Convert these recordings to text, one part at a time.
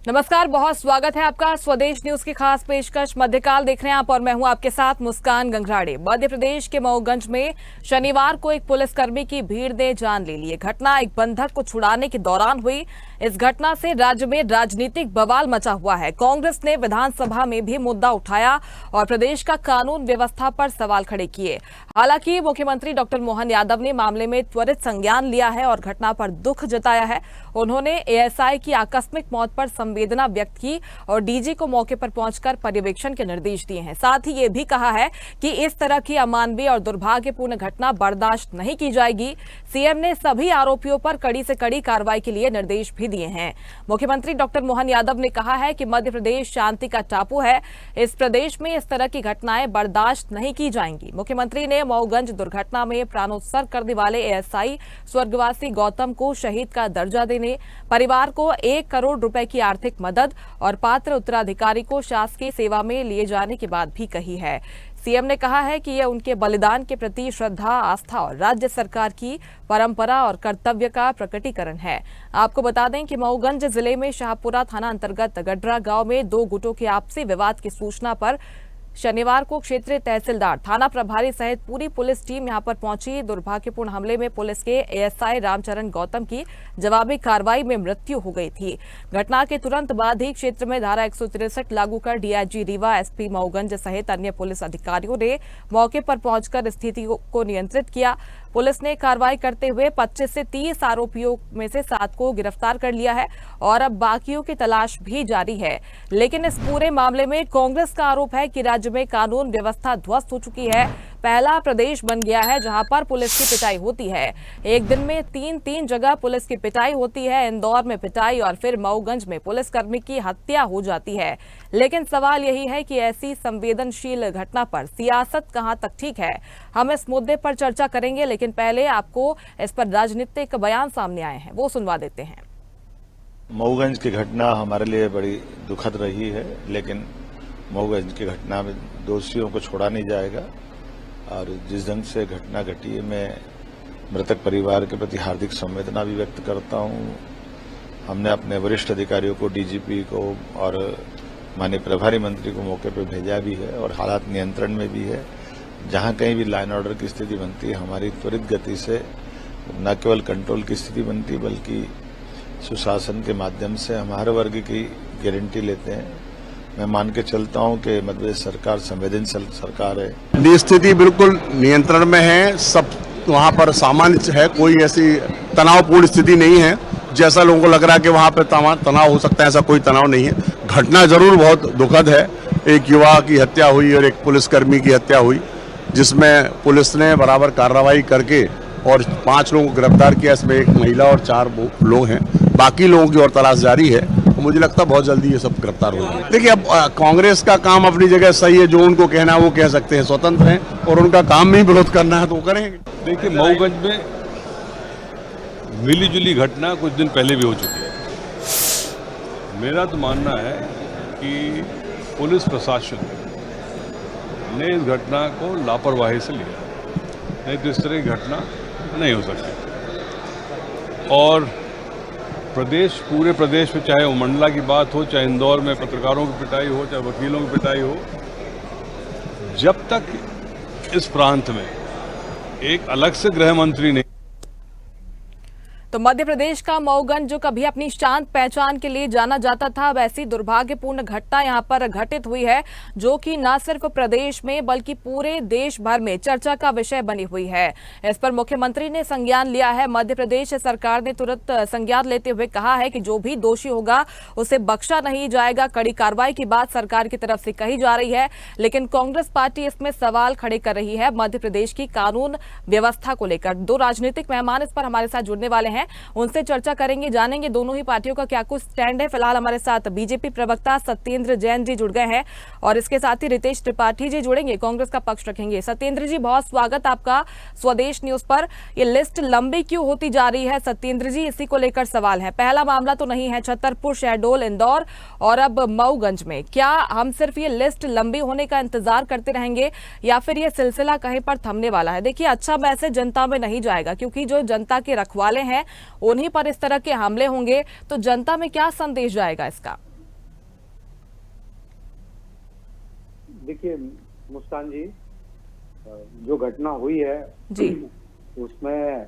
नमस्कार, बहुत स्वागत है आपका स्वदेश न्यूज की खास पेशकश मध्यकाल देख रहे हैं आप और मैं हूं आपके साथ मुस्कान गंगराड़े। मध्य प्रदेश के मऊगंज में शनिवार को एक पुलिसकर्मी की भीड़ ने जान ले ली। ये घटना एक बंधक को छुड़ाने के दौरान हुई। इस घटना से राज्य में राजनीतिक बवाल मचा हुआ है। कांग्रेस ने विधानसभा में भी मुद्दा उठाया और प्रदेश का कानून व्यवस्था पर सवाल खड़े किए। हालांकि मुख्यमंत्री डॉक्टर मोहन यादव ने मामले में त्वरित संज्ञान लिया है और घटना पर दुख जताया है। उन्होंने एएसआई की आकस्मिक मौत पर संवेदना व्यक्त की और डीजी को मौके पर पहुंचकर पर्यवेक्षण के निर्देश दिए हैं। साथ ही ये भी कहा है कि इस तरह की अमानवीय और दुर्भाग्यपूर्ण घटना बर्दाश्त नहीं की जाएगी। सीएम ने सभी आरोपियों पर कड़ी से कड़ी कार्रवाई के लिए निर्देश भी दिए हैं। मुख्यमंत्री डॉक्टर मोहन यादव ने कहा है कि मध्य प्रदेश शांति का टापू है। इस प्रदेश में इस तरह की घटनाएं बर्दाश्त नहीं की जाएंगी। मुख्यमंत्री ने मऊगंज दुर्घटना में प्राणोत्सर्ग करने वाले एएसआई स्वर्गवासी गौतम को शहीद का दर्जा देने, परिवार को 1 करोड़ रुपए की आर्थिक मदद और पात्र उत्तराधिकारी को शासकीय सेवा में लिए जाने की बात भी कही है। सीएम ने कहा है कि यह उनके बलिदान के प्रति श्रद्धा, आस्था और राज्य सरकार की परंपरा और कर्तव्य का प्रकटीकरण है। आपको बता दें कि मऊगंज जिले में शाहपुरा थाना अंतर्गत गडरा गांव में 2 गुटों के आपसी विवाद की सूचना पर शनिवार को क्षेत्रीय तहसीलदार, थाना प्रभारी सहित पूरी पुलिस टीम यहां पर पहुंची। दुर्भाग्यपूर्ण हमले में पुलिस के एएसआई रामचरण गौतम की जवाबी कार्रवाई में मृत्यु हो गई थी। घटना के तुरंत बाद ही क्षेत्र में धारा 163 लागू कर डीआईजी रीवा, एसपी मऊगंज सहित अन्य पुलिस अधिकारियों ने मौके पर पहुंचकर स्थिति को नियंत्रित किया। पुलिस ने कार्रवाई करते हुए 25 से 30 आरोपियों में से 7 को गिरफ्तार कर लिया है और अब बाकियों की तलाश भी जारी है। लेकिन इस पूरे मामले में कांग्रेस का आरोप है कि राज्य में कानून व्यवस्था ध्वस्त हो चुकी है। पहला प्रदेश बन गया है जहां पर पुलिस की पिटाई होती है। एक दिन में 3 जगह पुलिस की पिटाई होती है। इंदौर में पिटाई और फिर मऊगंज में पुलिसकर्मी की हत्या हो जाती है। लेकिन सवाल यही है कि ऐसी संवेदनशील घटना पर सियासत कहां तक ठीक है। हम इस मुद्दे पर चर्चा करेंगे, लेकिन पहले आपको इस पर राजनीतिक बयान सामने आए हैं, वो सुनवा देते हैं। मऊगंज की घटना हमारे लिए बड़ी दुखद रही है, लेकिन मऊगंज की घटना में दोषियों को छोड़ा नहीं जाएगा और जिस ढंग से घटना घटी है, मैं मृतक परिवार के प्रति हार्दिक संवेदना भी व्यक्त करता हूं। हमने अपने वरिष्ठ अधिकारियों को, डीजीपी को और माननीय प्रभारी मंत्री को मौके पर भेजा भी है और हालात नियंत्रण में भी है। जहां कहीं भी लाइन ऑर्डर की स्थिति बनती है, हमारी त्वरित गति से न केवल कंट्रोल की स्थिति बनती है बल्कि सुशासन के माध्यम से हम हर वर्ग की गारंटी लेते हैं। मैं मान के चलता हूं कि मध्य प्रदेश सरकार संवेदनशील सरकार है। स्थिति बिल्कुल नियंत्रण में है, सब वहां पर सामान्य है, कोई ऐसी तनावपूर्ण स्थिति नहीं है जैसा लोगों को लग रहा है कि वहां पर तनाव हो सकता है। ऐसा कोई तनाव नहीं है। घटना जरूर बहुत दुखद है। एक युवा की हत्या हुई और एक पुलिसकर्मी की हत्या हुई, जिसमें पुलिस ने बराबर कार्रवाई करके और 5 लोगों को गिरफ्तार किया। इसमें एक महिला और 4 लोग हैं। बाकी लोगों की और तलाश जारी है। मुझे लगता है बहुत जल्दी ये सब गिरफ्तार हो जाएंगे। देखिए, अब कांग्रेस का काम अपनी जगह सही है, जो उनको कहना है वो कह सकते हैं, स्वतंत्र हैं, और उनका काम में ही विरोध करना है तो वो करेंगे। देखिए, मऊगंज में मिलीजुली घटना कुछ दिन पहले भी हो चुकी है। मेरा तो मानना है कि पुलिस प्रशासन ने इस घटना को लापरवाही से लिया, नहीं तो इस तरह की घटना नहीं हो सकती। और पूरे प्रदेश में, चाहे उमंडला की बात हो, चाहे इंदौर में पत्रकारों की पिटाई हो, चाहे वकीलों की पिटाई हो, जब तक इस प्रांत में एक अलग से गृह मंत्री नहीं। तो मध्य प्रदेश का मऊगंज जो कभी अपनी शांत पहचान के लिए जाना जाता था, अब ऐसी दुर्भाग्यपूर्ण घटना यहां पर घटित हुई है जो कि न सिर्फ प्रदेश में बल्कि पूरे देश भर में चर्चा का विषय बनी हुई है। इस पर मुख्यमंत्री ने संज्ञान लिया है। मध्य प्रदेश सरकार ने तुरंत संज्ञान लेते हुए कहा है कि जो भी दोषी होगा उसे बख्शा नहीं जाएगा। कड़ी कार्रवाई की बात सरकार की तरफ से कही जा रही है, लेकिन कांग्रेस पार्टी इसमें सवाल खड़े कर रही है मध्य प्रदेश की कानून व्यवस्था को लेकर। 2 राजनीतिक मेहमान इस पर हमारे साथ जुड़ने वाले हैं, उनसे चर्चा करेंगे, जानेंगे दोनों ही पार्टियों का क्या कुछ स्टैंड है। फिलहाल हमारे साथ बीजेपी प्रवक्ता सत्येंद्र जैन जी जुड़ गए हैं और इसके साथ ही रितेश त्रिपाठी जी जुड़ेंगे, कांग्रेस का पक्ष रखेंगे। सत्येंद्र जी, बहुत स्वागत आपका स्वदेश न्यूज पर। ये लिस्ट लंबी क्यों होती जा रही है सत्येंद्र जी, इसी को लेकर सवाल है। पहला मामला तो नहीं है छतरपुर, शहडोल, इंदौर और अब मऊगंज में। क्या हम सिर्फ ये लिस्ट लंबी होने का इंतजार करते रहेंगे या फिर ये सिलसिला कहीं पर थमने वाला है? देखिए, अच्छा मैसेज जनता में नहीं जाएगा, क्योंकि जो जनता के रखवाले हैं उन्हीं पर इस तरह के हमले होंगे, तो जनता में क्या संदेश जाएगा इसका? देखिए मुस्कान जी, जो घटना हुई है जी उसमें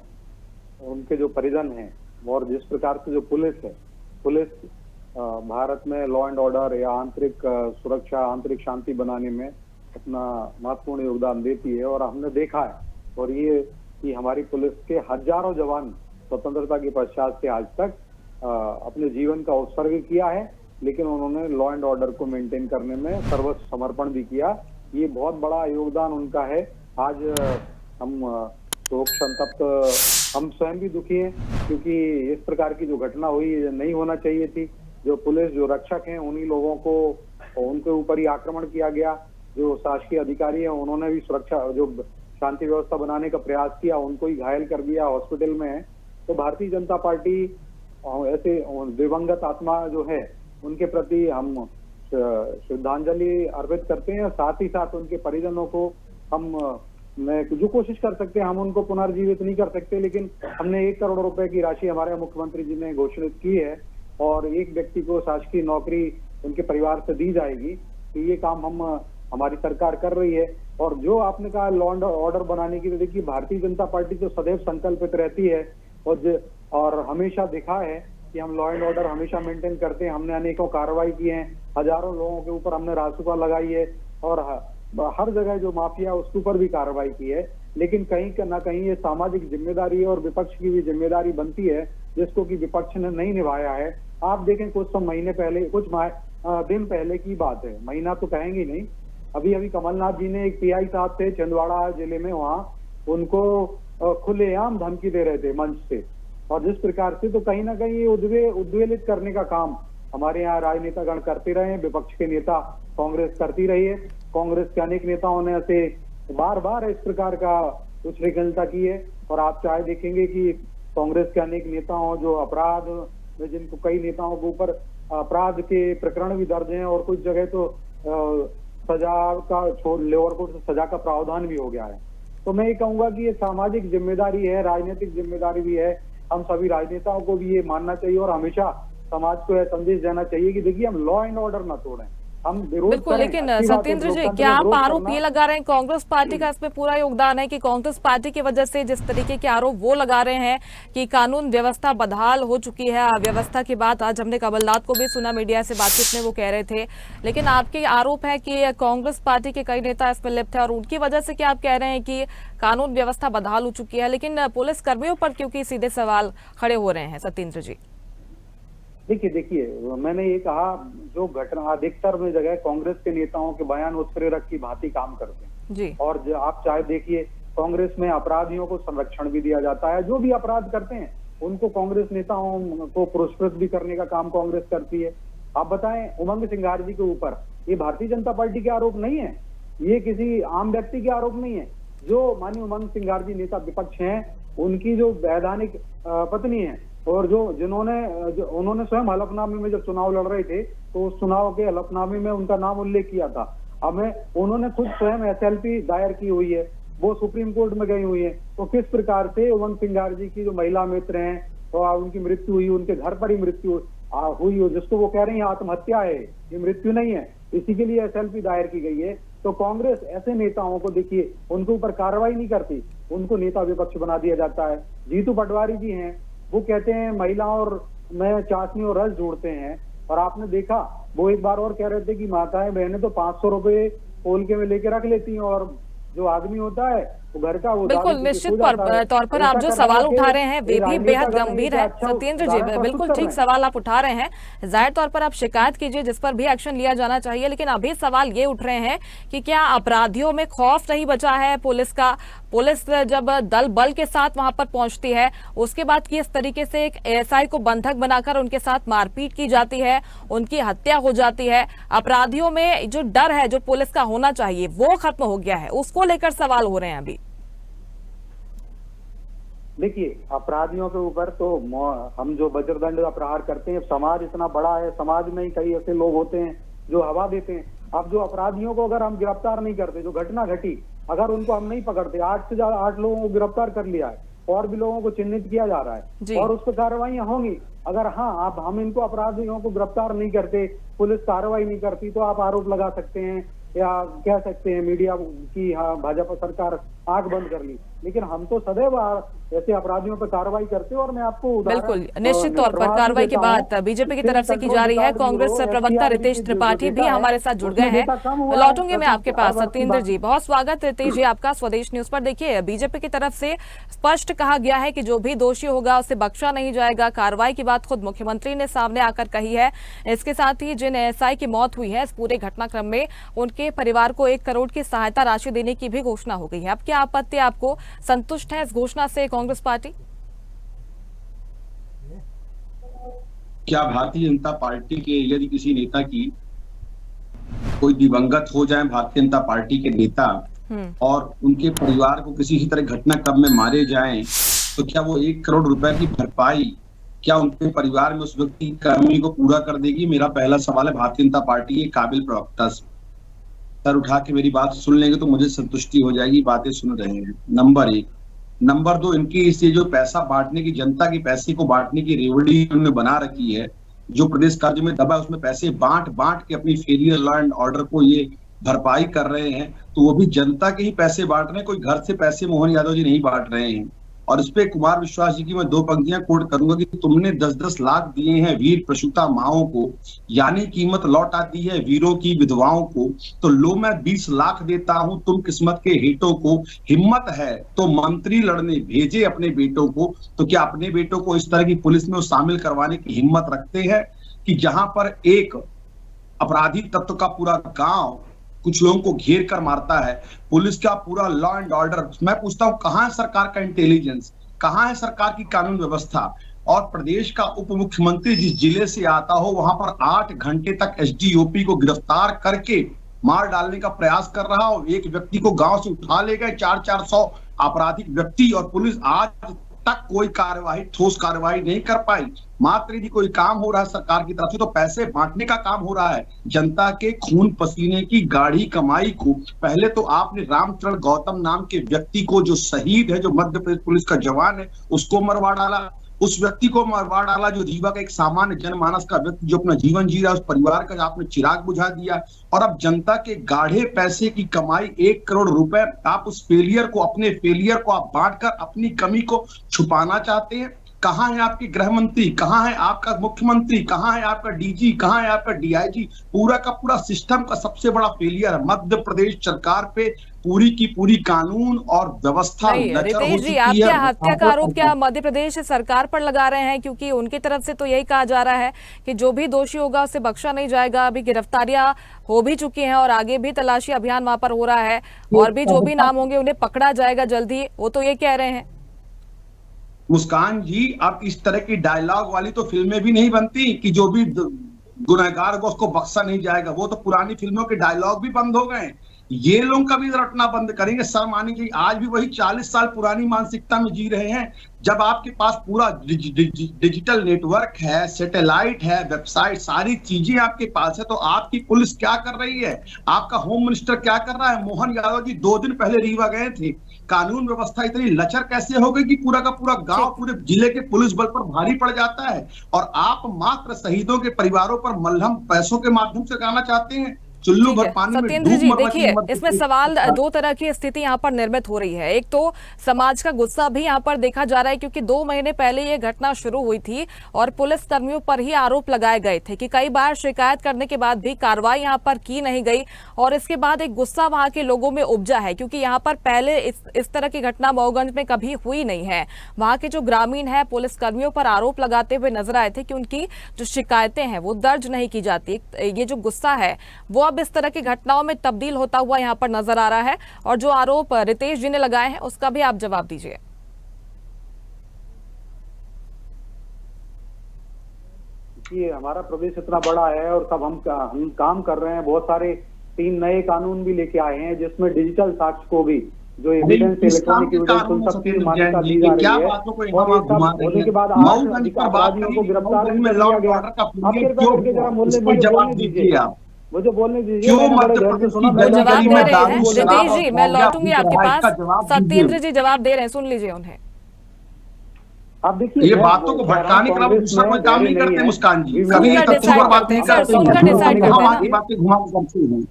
उनके जो परिजन हैं और जिस प्रकार से जो पुलिस भारत में लॉ एंड ऑर्डर या आंतरिक सुरक्षा, आंतरिक शांति बनाने में अपना महत्वपूर्ण योगदान देती है, और हमने देखा है और ये कि हमारी पुलिस के हजारों जवान स्वतंत्रता के पश्चात से आज तक अपने जीवन का उत्सर्ग किया है, लेकिन उन्होंने लॉ एंड ऑर्डर को मेंटेन करने में सर्वस्व समर्पण भी किया। ये बहुत बड़ा योगदान उनका है। आज हम शोक संतप्त, हम स्वयं भी दुखी हैं क्योंकि इस प्रकार की जो घटना हुई नहीं होना चाहिए थी। जो पुलिस, जो रक्षक हैं, उन्हीं लोगों को उनके ऊपर ही आक्रमण किया गया। जो शासकीय अधिकारी हैं उन्होंने भी सुरक्षा, जो शांति व्यवस्था बनाने का प्रयास किया, उनको ही घायल कर दिया, हॉस्पिटल में है। तो भारतीय जनता पार्टी ऐसे दिवंगत आत्मा जो है उनके प्रति हम श्रद्धांजलि अर्पित करते हैं। साथ ही साथ उनके परिजनों को हम जो कोशिश कर सकते हैं, हम उनको पुनर्जीवित नहीं कर सकते, लेकिन हमने 1 करोड़ रुपए की राशि हमारे मुख्यमंत्री जी ने घोषित की है और एक व्यक्ति को शासकीय नौकरी उनके परिवार से दी जाएगी। तो ये काम हमारी सरकार कर रही है। और जो आपने कहा लॉ एंड ऑर्डर बनाने की, तो देखिए भारतीय जनता पार्टी तो सदैव संकल्पित रहती है और हमेशा दिखा है कि हम लॉ एंड ऑर्डर हमेशा मेंटेन करते हैं। हमने अनेकों कार्रवाई की है, हजारों लोगों के ऊपर हमने रासुका लगाई है और हर जगह जो माफिया उसके ऊपर भी कार्रवाई की है। लेकिन कहीं ना कहीं ये सामाजिक जिम्मेदारी है और विपक्ष की भी जिम्मेदारी बनती है, जिसको कि विपक्ष ने नहीं निभाया है। आप देखें कुछ महीने पहले, कुछ दिन पहले की बात है, महीना तो कहेंगे नहीं, अभी कमलनाथ जी ने एक पीआई साहब थे छिंदवाड़ा जिले में, वहां उनको खुलेआम धमकी दे रहे थे मंच से। और जिस प्रकार से, तो कहीं ना कहीं ये उद्वेलित करने का काम हमारे यहाँ राजनेतागण करते रहे हैं, विपक्ष के नेता कांग्रेस करती रही है। कांग्रेस के अनेक नेताओं ने ऐसे बार बार इस प्रकार का उच्छृंखलता की है। और आप चाहे देखेंगे कि कांग्रेस के अनेक नेताओं जो अपराध में, जिनको कई नेताओं के ऊपर अपराध के प्रकरण भी दर्ज हैं और कुछ जगह तो सजा का लोअर कोर्ट से सजा का प्रावधान भी हो गया है। तो मैं ये कहूंगा कि ये सामाजिक जिम्मेदारी है, राजनीतिक जिम्मेदारी भी है। हम सभी राजनेताओं को भी ये मानना चाहिए और हमेशा समाज को यह संदेश देना चाहिए कि देखिए हम लॉ एंड ऑर्डर न तोड़ें, हम विरोध बिल्कुल। लेकिन सत्येंद्र जी, क्या आप आरोप ये लगा रहे हैं, कांग्रेस पार्टी का इसमें पूरा योगदान है कि कांग्रेस पार्टी की वजह से जिस तरीके के आरोप वो लगा रहे हैं कि कानून व्यवस्था बदहाल हो चुकी है, व्यवस्था की बात आज हमने कमलनाथ को भी सुना मीडिया से बातचीत में, वो कह रहे थे। लेकिन आपके आरोप है कि कांग्रेस पार्टी के कई नेता इसमें लिप्त है और उनकी वजह से क्या आप कह रहे हैं कि कानून व्यवस्था बदहाल हो चुकी है, लेकिन पुलिस कर्मियों पर क्योंकि सीधे सवाल खड़े हो रहे हैं? सत्येंद्र जी देखिए मैंने ये कहा, जो घटना अधिकतर में जगह कांग्रेस के नेताओं के बयान उत्प्रेरक की भांति काम करते हैं जी। और आप चाहे देखिए कांग्रेस में अपराधियों को संरक्षण भी दिया जाता है, जो भी अपराध करते हैं उनको कांग्रेस नेताओं को पुरस्कृत भी करने का काम कांग्रेस करती है। आप बताएं, उमंग सिंघार जी के ऊपर ये भारतीय जनता पार्टी के आरोप नहीं है, ये किसी आम व्यक्ति के आरोप नहीं है। जो माननीय उमंग सिंघार जी नेता विपक्ष हैं, उनकी जो वैधानिक पत्नी है और उन्होंने स्वयं हलफनामे में जब चुनाव लड़ रहे थे तो उस चुनाव के हलफनामे में उनका नाम उल्लेख किया था। उन्होंने खुद स्वयं एसएलपी दायर की हुई है, वो सुप्रीम कोर्ट में गई हुई है। तो किस प्रकार से उमंग सिंघार जी की जो महिला मित्र हैं और उनकी मृत्यु हुई, उनके घर पर ही मृत्यु हुई हो, जिसको वो कह रही है आत्महत्या है, ये मृत्यु नहीं है, इसी के लिए एसएलपी दायर की गई है। तो कांग्रेस ऐसे नेताओं को देखिए, उनके ऊपर कार्रवाई नहीं करती, उनको नेता विपक्ष बना दिया जाता है। जीतू पटवारी जी हैं, वो कहते हैं महिलाओं और में चाशनी और रस जोड़ते हैं, और आपने देखा वो एक बार और कह रहे थे कि माताएं बहनें तो 500 रुपए पोल के में लेके रख लेती हैं और जो आदमी होता है वो घर का वो बिल्कुल निश्चित तौर पर आप जो सवाल उठा रहे हैं वे भी बेहद गंभीर है। सत्येंद्र जी, बिल्कुल ठीक सवाल आप उठा रहे हैं। जाहिर तौर पर आप शिकायत कीजिए जिस पर भी एक्शन लिया जाना चाहिए, लेकिन अभी सवाल ये उठ रहे हैं कि क्या अपराधियों में खौफ नहीं बचा है पुलिस का? पुलिस जब दल बल के साथ वहां पर पहुंचती है, उसके बाद किस तरीके से एक एएसआई को बंधक बनाकर उनके साथ मारपीट की जाती है, उनकी हत्या हो जाती है। अपराधियों में जो डर है जो पुलिस का होना चाहिए वो खत्म हो गया है, उसको लेकर सवाल हो रहे हैं अभी। देखिए अपराधियों के ऊपर तो हम जो वज्रदंड का प्रहार करते हैं, समाज इतना बड़ा है, समाज में ही कई ऐसे लोग होते हैं जो हवा देते हैं। अब जो अपराधियों को अगर हम गिरफ्तार नहीं करते, जो घटना घटी अगर उनको हम नहीं पकड़ते, 8 से ज्यादा 8 लोगों को गिरफ्तार कर लिया है और भी लोगों को चिन्हित किया जा रहा है और उस पर कार्रवाइयां होंगी। अगर हाँ आप हम इनको अपराधियों को गिरफ्तार नहीं करते, पुलिस कार्रवाई नहीं करती, तो आप आरोप लगा सकते हैं या कह सकते हैं मीडिया की, हाँ भाजपा सरकार आंख बंद कर ली, लेकिन हम तो सदैव ऐसे अपराधियों पर कार्रवाई करते हैं। और मैं आपको बिल्कुल, निश्चित तौर पर कार्रवाई की बात बीजेपी की तरफ से की जा रही है। कांग्रेस प्रवक्ता रितेश त्रिपाठी भी हमारे साथ जुड़ गए हैं। लौटूंगे मैं आपके पास। सत्येंद्र जी, बहुत स्वागत रितेश जी आपका स्वदेश न्यूज पर। देखिए, बीजेपी की तरफ से स्पष्ट कहा गया है कि जो भी दोषी होगा उसे बख्शा नहीं जाएगा। कार्रवाई की बात खुद मुख्यमंत्री ने सामने आकर कही है। इसके साथ ही जिन एएसआई की मौत हुई है इस पूरे घटनाक्रम में, उनके परिवार को 1 करोड़ की सहायता राशि देने की भी घोषणा हो गई है। अब क्या आपत्ति, आपको संतुष्ट है इस घोषणा से कांग्रेस पार्टी? क्या भारतीय जनता पार्टी के यदि किसी नेता की कोई दिवंगत हो जाए, भारतीय जनता पार्टी के नेता, और उनके परिवार को किसी ही तरह घटनाक्रम में मारे जाएं, तो क्या वो 1 करोड़ रुपए की भरपाई क्या उनके परिवार में उस व्यक्ति की कमी को पूरा कर देगी? मेरा पहला सवाल है भारतीय जनता पार्टी के काबिल प्रवक्ता से। सर उठा के मेरी बात सुन लेंगे तो मुझे संतुष्टि हो जाएगी। बातें सुन रहे हैं, नंबर 1। नंबर 2, इनकी इससे जो पैसा बांटने की, जनता के पैसे को बांटने की रेवड़ी उन्होंने बना रखी है, जो प्रदेश कार्य में दबा उसमें पैसे बांट के अपनी फेलियर लॉ एंड ऑर्डर को ये भरपाई कर रहे हैं। तो वो भी जनता के ही पैसे बांट रहे हैं, कोई घर से पैसे मोहन यादव जी नहीं बांट रहे हैं। और इस पे कुमार विश्वास जी की मैं 2 पंक्तियां कोट करूंगा कि तुमने 10-10 लाख दिए हैं वीर प्रसूता माओं को, यानी कीमत लौट आती है वीरों की विधवाओं को। तो लो मैं 20 लाख देता हूं तुम किस्मत के हेटों को, हिम्मत है तो मंत्री लड़ने भेजे अपने बेटों को। तो क्या अपने बेटों को इस तरह की पुलिस में शामिल करवाने की हिम्मत रखते हैं कि जहां पर एक अपराधी तत्व का पूरा गांव कुछ लोगों को घेर कर मारता है, पुलिस का पूरा लॉ एंड ऑर्डर। मैं पूछता हूं कहां है सरकार का इंटेलिजेंस, कहां है सरकार की कानून व्यवस्था? और प्रदेश का उप मुख्यमंत्री जिस जिले से आता हो वहां पर 8 घंटे तक एसडीओपी को गिरफ्तार करके मार डालने का प्रयास कर रहा हो। एक व्यक्ति को गांव से उठा ले गए 400-400 आपराधिक व्यक्ति, और पुलिस आज तक कोई कार्यवाही, ठोस कार्यवाही नहीं कर पाई। मात्र यदि कोई काम हो रहा है सरकार की तरफ से तो पैसे बांटने का काम हो रहा है। जनता के खून पसीने की गाढ़ी कमाई को पहले तो आपने रामचरण गौतम नाम के व्यक्ति को, जो शहीद है, जो मध्य प्रदेश पुलिस का जवान है, उसको मरवा डाला। उस व्यक्ति को मरवा डाला जो रीवा का एक सामान्य जनमानस का व्यक्ति जो अपना जीवन जी रहा है, उस परिवार का आपने चिराग बुझा दिया। और अब जनता के गाढ़े पैसे की कमाई 1 करोड़ रुपए, आप उस फेलियर को, अपने फेलियर को आप बांटकर अपनी कमी को छुपाना चाहते हैं। कहां है आपके गृह मंत्री, कहां है आपका मुख्यमंत्री, कहां है आपका डीजी, कहां है आपका डीआईजी? पूरा का पूरा सिस्टम का सबसे बड़ा फेलियर है मध्य प्रदेश सरकार पे। पूरी की पूरी कानून और व्यवस्था रितेश जी, आप क्या हत्या का आरोप क्या मध्य प्रदेश सरकार पर लगा रहे हैं? क्योंकि उनकी तरफ से तो यही कहा जा रहा है कि जो भी दोषी होगा उसे बख्शा नहीं जाएगा। अभी गिरफ्तारियां हो भी चुकी हैं और आगे भी तलाशी अभियान वहां पर हो रहा है, और भी जो भी नाम होंगे उन्हें पकड़ा जाएगा जल्दी, वो तो ये कह रहे हैं। मुस्कान जी, आप इस तरह की डायलॉग वाली तो फिल्में भी नहीं बनती कि जो भी गुनहगार को उसको बख्शा नहीं जाएगा। वो तो पुरानी फिल्मों के डायलॉग भी बंद हो गए। ये लोग कभी रटना बंद करेंगे? सर मानिए आज भी वही 40 साल पुरानी मानसिकता में जी रहे हैं। जब आपके पास पूरा डिजिटल नेटवर्क है, सैटेलाइट है, वेबसाइट, सारी चीजें आपके पास है, तो आपकी पुलिस क्या कर रही है? आपका होम मिनिस्टर क्या कर रहा है? मोहन यादव जी 2 दिन पहले रीवा गए थे। कानून व्यवस्था इतनी लचर कैसे हो गई कि पूरा का पूरा गांव, पूरे जिले के पुलिस बल पर भारी पड़ जाता है, और आप मात्र शहीदों के परिवारों पर मलहम पैसों के माध्यम से कराना चाहते हैं। चुल्लू भर पानी में सत्येंद्र जी, देखिए इसमें सवाल 2 तरह की स्थिति यहाँ पर निर्मित हो रही है। एक तो समाज का गुस्सा भी यहाँ पर देखा जा रहा है, क्योंकि 2 महीने पहले ये घटना शुरू हुई थी और पुलिस कर्मियों पर ही आरोप लगाए गए थे कि कई बार शिकायत करने के बाद भी कार्रवाई यहाँ पर की नहीं गई, और इसके बाद एक गुस्सा वहां के लोगों में उपजा है, क्योंकि यहाँ पर पहले इस तरह की घटना मऊगंज में कभी हुई नहीं है। वहां के जो ग्रामीण है पुलिस कर्मियों पर आरोप लगाते हुए नजर आए थे कि उनकी जो शिकायतें हैं वो दर्ज नहीं की जाती। ये जो गुस्सा है वो अब इस तरह की घटनाओं में तब्दील होता हुआ यहाँ पर नजर आ रहा है, और जो आरोप रितेश जी ने लगाए हैं उसका भी आप जवाब दीजिए। ये हमारा प्रदेश इतना बड़ा है और सब हम काम कर रहे हैं। बहुत सारे 3 नए कानून भी लेके आए हैं जिसमें डिजिटल साक्ष्य को भी, जो एविडेंस इलेक्ट्रॉनिक एविडेंस, उन सब की मान्यता दी जा रही है। और ये सब होने के बाद अपराधियों को गिरफ्तार कर लिया गया। आप कृपया करके जरा बोलने दीजिए, मुझे बोलने दीजिए। जवाब दे रहे हैं रितेश जी, मैं लौटूंगी आपके पास। सत्येंद्र जी जवाब दे रहे हैं, सुन लीजिए उन्हें। आप देखिए ये बातों को भटकाने का दूसरा कोई काम नहीं करते मुस्कान जी, कभी तथ्यों पर बात नहीं करते हैं, बातें घुमा के करते हैं।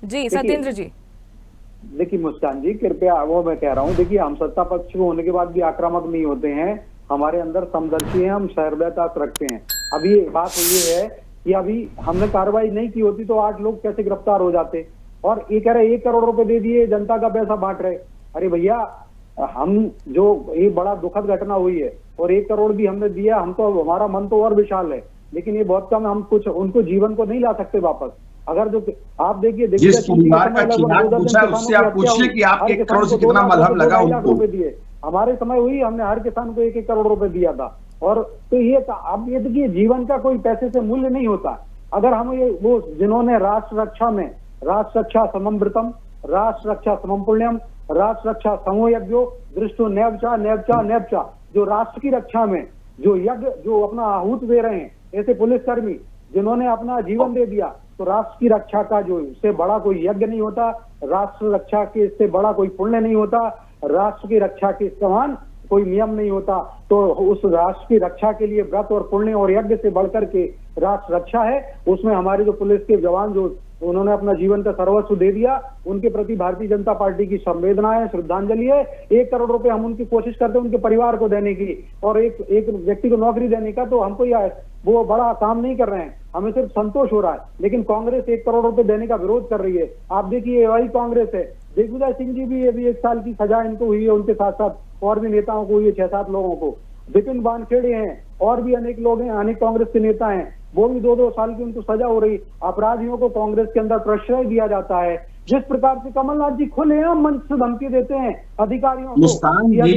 जी सत्येंद्र जी। देखिए मुस्कान जी, कृपया, वो मैं कह रहा हूँ, देखिए हम सत्ता पक्ष में होने के बाद भी आक्रामक नहीं होते हैं, हमारे अंदर समदर्शी हैं, हम सहृदयता रखते हैं। अभी बात ये है कि अभी हमने कार्रवाई नहीं की होती तो 8 लोग कैसे गिरफ्तार हो जाते, और ये कह रहे 1 करोड़ रुपए दे दिए, जनता का पैसा बांट रहे। अरे भैया, हम जो ये बड़ा दुखद घटना हुई है और 1 करोड़ भी हमने दिया, हम तो, हमारा मन तो और विशाल है, लेकिन ये बहुत कम, हम कुछ उनको जीवन को नहीं ला सकते वापस। अगर जो आप देखिए जिस परिवार का चिराग पूछा उससे आप पूछिए कि आपके 1 करोड़ से कितना मलहम लगा उनको। दिए, हमारे समय हुई, हमने हर किसान को 1-1 करोड़ रुपए दिया था। और तो ये अब ये देखिए, जीवन का कोई पैसे से मूल्य नहीं होता। अगर हम ये, वो जिन्होंने राष्ट्र रक्षा में, राष्ट्र रक्षा सममृतम, राष्ट्र रक्षा समम पुण्यम, राष्ट्र रक्षा समो यज्ञो दृष्टो नैवचा नैवचा नैवचा, जो राष्ट्र की रक्षा में जो यज्ञ, जो अपना आहूत दे रहे हैं, ऐसे पुलिसकर्मी जिन्होंने अपना जीवन दे दिया, तो राष्ट्र की रक्षा का जो, इससे बड़ा कोई यज्ञ नहीं होता, राष्ट्र रक्षा के इससे बड़ा कोई पुण्य नहीं होता, राष्ट्र की रक्षा के समान कोई नियम नहीं होता। तो उस राष्ट्र की रक्षा के लिए व्रत और पुण्य और यज्ञ से बढ़कर के राष्ट्र रक्षा है। उसमें हमारे जो पुलिस के जवान, जो उन्होंने अपना जीवन का सर्वस्व दे दिया, उनके प्रति भारतीय जनता पार्टी की संवेदना है, श्रद्धांजलि है। 1 करोड़ रुपए हम उनकी कोशिश करते हैं उनके परिवार को देने की, और एक व्यक्ति को नौकरी देने का, तो हमको यह वो बड़ा काम नहीं कर रहे हैं, हमें सिर्फ संतोष हो रहा है। लेकिन कांग्रेस 1 करोड़ रुपए देने का विरोध कर रही है। आप देखिए, वही कांग्रेस है। दिग्विजय सिंह जी भी अभी 1 साल की सजा इनको हुई है, उनके साथ साथ और भी नेताओं को हुई है, 6-7 लोगों को। विपिन वानखेड़े हैं, और भी अनेक लोग हैं, अनेक कांग्रेस के नेता हैं, वो भी 2-2 साल की उनको सजा हो रही। अपराधियों को कांग्रेस के अंदर प्रश्रय दिया जाता है। जिस प्रकार से कमलनाथ जी खुलेआम मंच से धमकी देते हैं अधिकारियों को, मुस्कान जी,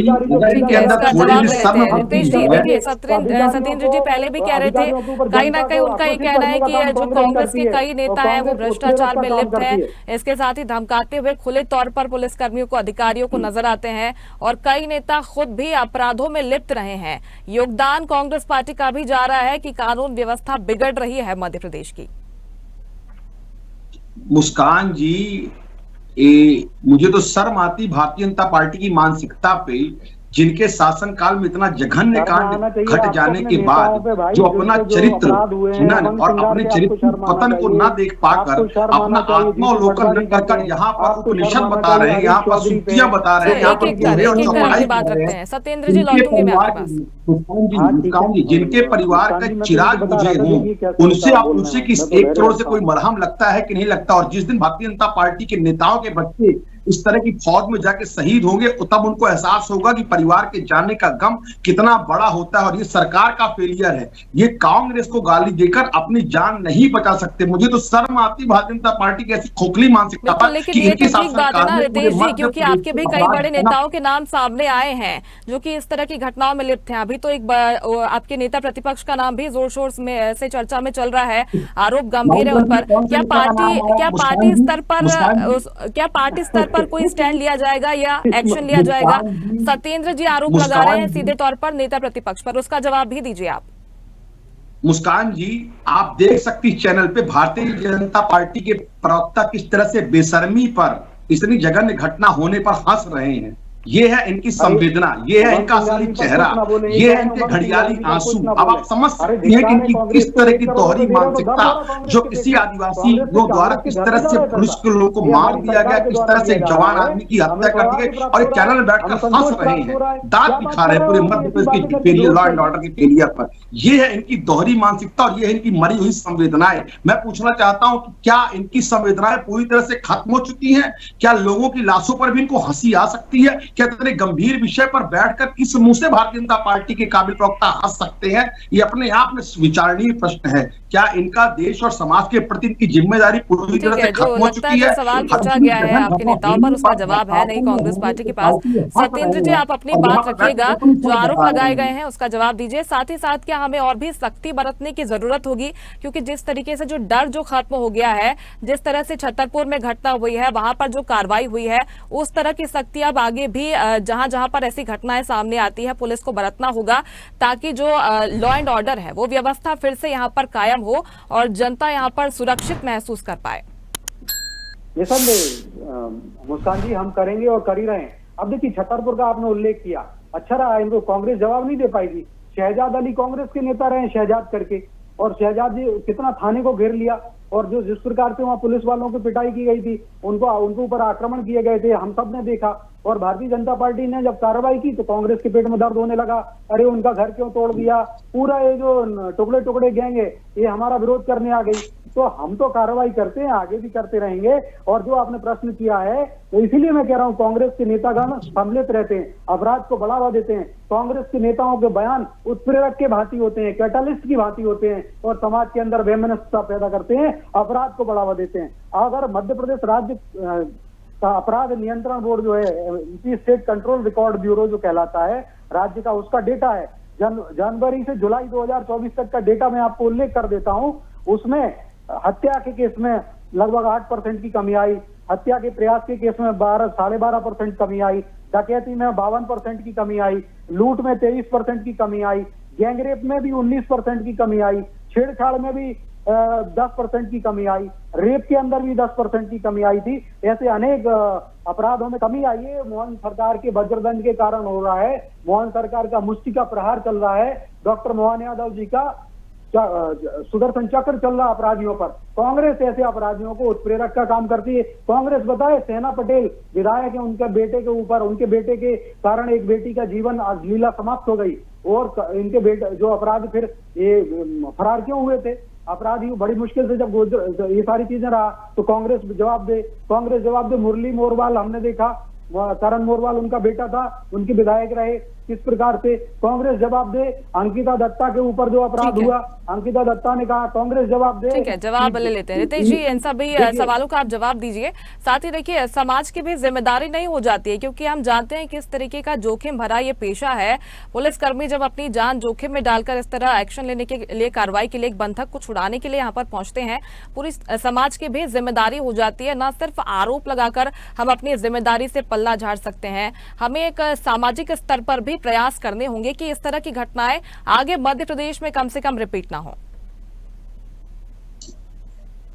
सत्येंद्र जी पहले भी कह रहे थे, कहीं ना कहीं उनका ये कहना है कि जो कांग्रेस के कई नेता हैं वो भ्रष्टाचार में लिप्त हैं। इसके साथ ही धमकाते हुए खुले तौर पर पुलिसकर्मियों को, अधिकारियों को नजर आते हैं, और कई नेता खुद भी अपराधों में लिप्त रहे हैं। योगदान कांग्रेस पार्टी का भी जा रहा है कि कानून व्यवस्था बिगड़ रही है मध्य प्रदेश की। मुस्कान जी, मुझे तो शर्म आती भारतीय जनता पार्टी की मानसिकता पे, जिनके शासनकाल में इतना जघन्य कांड घट जाने के बाद जो अपना चरित्र और अपने चरित्र पतन को न देख पाकर अपना आत्मावलोकन कर यहाँ पर उपनिषद बता रहे हैं, यहाँ पर सूक्तियां बता रहे हैं, यहाँ पर सत्येंद्र जी लौटूंगी मैं आपके पास। मुस्कान जी, जिनके परिवार का चिराग बुझे हों, उनसे आप पूछे कि 1 करोड़ से कोई मरहम लगता है कि नहीं लगता। और जिस दिन भारतीय जनता पार्टी के नेताओं के बच्चे इस तरह की फौज में जाके शहीद होंगे, तब उनको एहसास होगा कि परिवार के जाने का गम कितना बड़ा होता है। और ये सरकार का फेलियर है। ये कांग्रेस को गाली देकर अपनी जान नहीं बचा सकते। मुझे तो शर्म आती भारतीय जनता पार्टी की ऐसी खोखली मानसिकता पर। लेकिन ये तो ठीक बात है ना रितेश जी, क्योंकि आपके भी कई बड़े नेताओं के नाम सामने आए हैं जो कि इस तरह की घटनाओं में लिप्त हैं। अभी तो एक आपके नेता प्रतिपक्ष का नाम भी जोर शोर से चर्चा में चल रहा है, आरोप गंभीर है उन पर। क्या पार्टी स्तर पर कोई स्टैंड लिया जाएगा या एक्शन लिया जाएगा? सत्येंद्र जी आरोप लगा रहे हैं सीधे तौर पर नेता प्रतिपक्ष पर, उसका जवाब भी दीजिए आप। मुस्कान जी, आप देख सकती चैनल पे भारतीय जनता पार्टी के प्रवक्ता किस तरह से बेशर्मी पर, इतनी जघन्य घटना होने पर हंस रहे हैं। ये है इनकी संवेदना, ये है इनका असली चेहरा, ये है इनके घड़ियाली आंसू। अब आप समझ सकते हैं कि इनकी किस तरह की दोहरी मानसिकता, जो किसी आदिवासी लोग द्वारा किस तरह से पुलिस के लोगों को मार दिया गया, किस तरह से एक जवान आदमी की हत्या कर दी गई, और एक चैनल में बैठकर हंस रहे हैं, दांत दिखा रहे हैं पूरे मध्य प्रदेश के फेलियर, लॉ एंड ऑर्डर के फेलियर पर। ये है इनकी दोहरी मानसिकता और ये है इनकी मरी हुई संवेदनाएं। मैं पूछना चाहता हूं कि क्या इनकी संवेदनाएं पूरी तरह से खत्म हो चुकी हैं? क्या लोगों की लाशों पर भी इनको हंसी आ सकती है? क्या इतने गंभीर विषय पर बैठकर किस मुंह से भारतीय जनता पार्टी के काबिल प्रवक्ता हंस सकते हैं? ये अपने आप में विचारणीय प्रश्न है। क्या इनका देश और समाज के प्रति इनकी जिम्मेदारी पूरी तरह से खत्म हो चुकी है? सवाल पूछा गया है आपके नेताओं पर, उसका जवाब है नहीं कांग्रेस पार्टी के पास। सत्येंद्र जी, आप अपनी बात रखिएगा, जो आरोप लगाए गए हैं उसका जवाब दीजिए। साथ ही साथ क्या हमें और भी सख्ती बरतने की जरूरत होगी? क्योंकि जिस तरीके से जो डर जो खत्म हो गया है, जिस तरह से छतरपुर में घटना हुई है, वहां पर जो कार्रवाई हुई है, उस तरह की सख्ती अब आगे भी जहां जहां पर ऐसी घटनाएं सामने आती है पुलिस को बरतना होगा, ताकि जो लॉ एंड ऑर्डर है वो व्यवस्था फिर से यहां पर कायम हो और जनता यहां पर सुरक्षित महसूस कर पाए। मुस्कान जी, हम करेंगे और कर ही रहे हैं। अब देखिए, छतरपुर का आपने उल्लेख किया, अच्छा रहा, इनको कांग्रेस जवाब नहीं दे पाएगी। शहजाद अली कांग्रेस के नेता रहे, शहजाद करके, और शहजाद जी कितना थाने को घेर लिया, और जो जिस प्रकार से वहाँ पुलिस वालों की पिटाई की गई थी, उनके ऊपर आक्रमण किए गए थे, हम सब ने देखा। और भारतीय जनता पार्टी ने जब कार्रवाई की तो कांग्रेस के पेट में दर्द होने लगा, अरे उनका घर क्यों तोड़ दिया, पूरा ये जो टुकड़े टुकड़े गैंग है ये हमारा विरोध करने आ गई। तो हम तो कार्रवाई करते हैं, आगे भी करते रहेंगे। और जो आपने प्रश्न किया है, तो इसीलिए मैं कह रहा हूँ कांग्रेस के नेतागण सम्मिलित रहते हैं, अपराध को बढ़ावा देते हैं। कांग्रेस के नेताओं के बयान उत्प्रेरक के भांति होते हैं, कैटालिस्ट की भांति होते हैं और समाज के अंदर वैमनस्यता पैदा करते हैं, अपराध को बढ़ावा देते हैं। अगर मध्य प्रदेश राज्य का अपराध नियंत्रण बोर्ड जो है, स्टेट कंट्रोल रिकॉर्ड ब्यूरो जो कहलाता है राज्य का, उसका डेटा है जनवरी से जुलाई 2024 तक का डेटा मैं आपको उल्लेख कर देता हूं। उसमें हत्या के केस में लगभग 8% की कमी आई, हत्या के प्रयास के केस में 12.5% कमी आई, डकैती में 52% की कमी आई, लूट में 23% की कमी आई, गैंगरेप में भी 19% की कमी आई, छेड़छाड़ में भी 10% की कमी आई, रेप के अंदर भी 10% की कमी आई थी। ऐसे अनेक अपराधों में कमी आई है। मोहन सरकार के वज्रदंड के कारण हो रहा है, मोहन सरकार का मुष्टि का प्रहार चल रहा है, डॉक्टर मोहन यादव जी का सुदर्शन चक्र चल रहा अपराधियों पर। कांग्रेस ऐसे अपराधियों को उत्प्रेरक का काम करती है। कांग्रेस बताए सेना पटेल विधायक है, उनके बेटे के ऊपर, उनके बेटे के कारण एक बेटी का जीवन लीला समाप्त हो गई और इनके बेटे जो अपराधी फिर ये फरार क्यों हुए थे, अपराधी बड़ी मुश्किल से जब ये सारी चीजें रहा तो कांग्रेस जवाब दे। मुरली मोरवाल हमने देखा, करण मोरवाल उनका बेटा था, उनके विधायक रहे, किस प्रकार से कांग्रेस जवाब दे। अंकिता दत्ता के ऊपर जो अपराध हुआ, अंकिता दत्ता ने कहा कांग्रेस जवाब दे। ठीक है, जवाब ले लेते हैं रितेश जी, इन सभी सवालों का आप जवाब दीजिए। साथ ही देखिए समाज की भी जिम्मेदारी नहीं हो जाती है, क्योंकि हम जानते हैं किस तरीके का जोखिम भरा ये पेशा है। पुलिसकर्मी जब अपनी जान जोखिम में डालकर इस तरह एक्शन लेने के लिए, कार्रवाई के लिए, एक बंधक को छुड़ाने के लिए यहाँ पर पहुंचते हैं, पूरी समाज की भी जिम्मेदारी हो जाती है। न सिर्फ आरोप लगाकर हम अपनी जिम्मेदारी से पल्ला झाड़ सकते हैं, हमें एक सामाजिक स्तर पर भी प्रयास करने होंगे कि इस तरह की घटनाएं आगे मध्य प्रदेश में कम से कम रिपीट ना हो।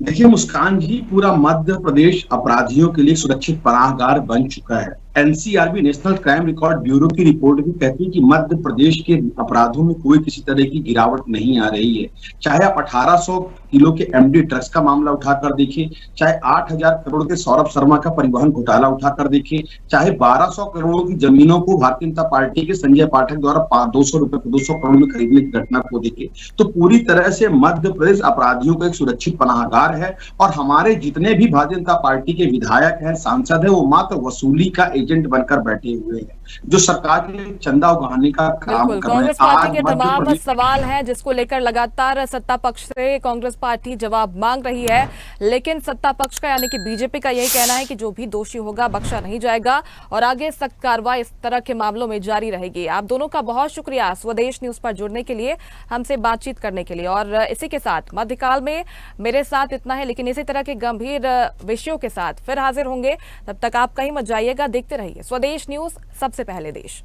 देखिए मुस्कान जी, पूरा मध्य प्रदेश अपराधियों के लिए सुरक्षित पनाहगार बन चुका है। NCRB national crime record bureau की रिपोर्ट भी कहती है कि मध्य प्रदेश के अपराधों में कोई किसी तरह की गिरावट नहीं आ रही है। चाहे आप 1800 किलो के एमडी ड्रग्स का मामला उठाकर देखिए, चाहे 8000 करोड़ के सौरभ शर्मा का परिवहन घोटाला उठाकर देखिए, चाहे 1200 करोड़ की जमीनों को भारतीय जनता पार्टी के संजय पाठक द्वारा 200 करोड़ में खरीदने की घटना को देखिए, तो पूरी तरह से मध्य प्रदेश अपराधियों का एक सुरक्षित पनाहगार है। और हमारे जितने भी भारतीय जनता पार्टी के विधायक हैं, सांसद हैं, वो मात्र वसूली का एजेंट बनकर बैठे हुए हैं, जो सरकार के लिए चंदा उगाने का काम कर रहे हैं। कांग्रेस पार्टी के तमाम सवाल हैं जिसको लेकर लगातार सत्ता पक्ष से कांग्रेस पार्टी जवाब मांग रही है, लेकिन सत्ता पक्ष का यानी कि बीजेपी का यही कहना है कि जो भी दोषी होगा बख्शा नहीं जाएगा और आगे सख्त कार्रवाई इस तरह के मामलों में जारी रहेगी। आप दोनों का बहुत शुक्रिया स्वदेश न्यूज पर जुड़ने के लिए, हमसे बातचीत करने के लिए। और इसी के साथ मध्यकाल में मेरे साथ इतना है, लेकिन इसी तरह के गंभीर विषयों के साथ फिर हाजिर होंगे। तब तक आप कहीं मत जाइएगा, देखते रहिए स्वदेश न्यूज, सबसे पहले देश।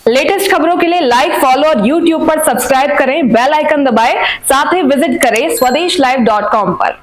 लेटेस्ट खबरों के लिए लाइक, फॉलो और YouTube पर सब्सक्राइब करें, बेल आइकन दबाएं, साथ ही विजिट करें swedishlive.com पर।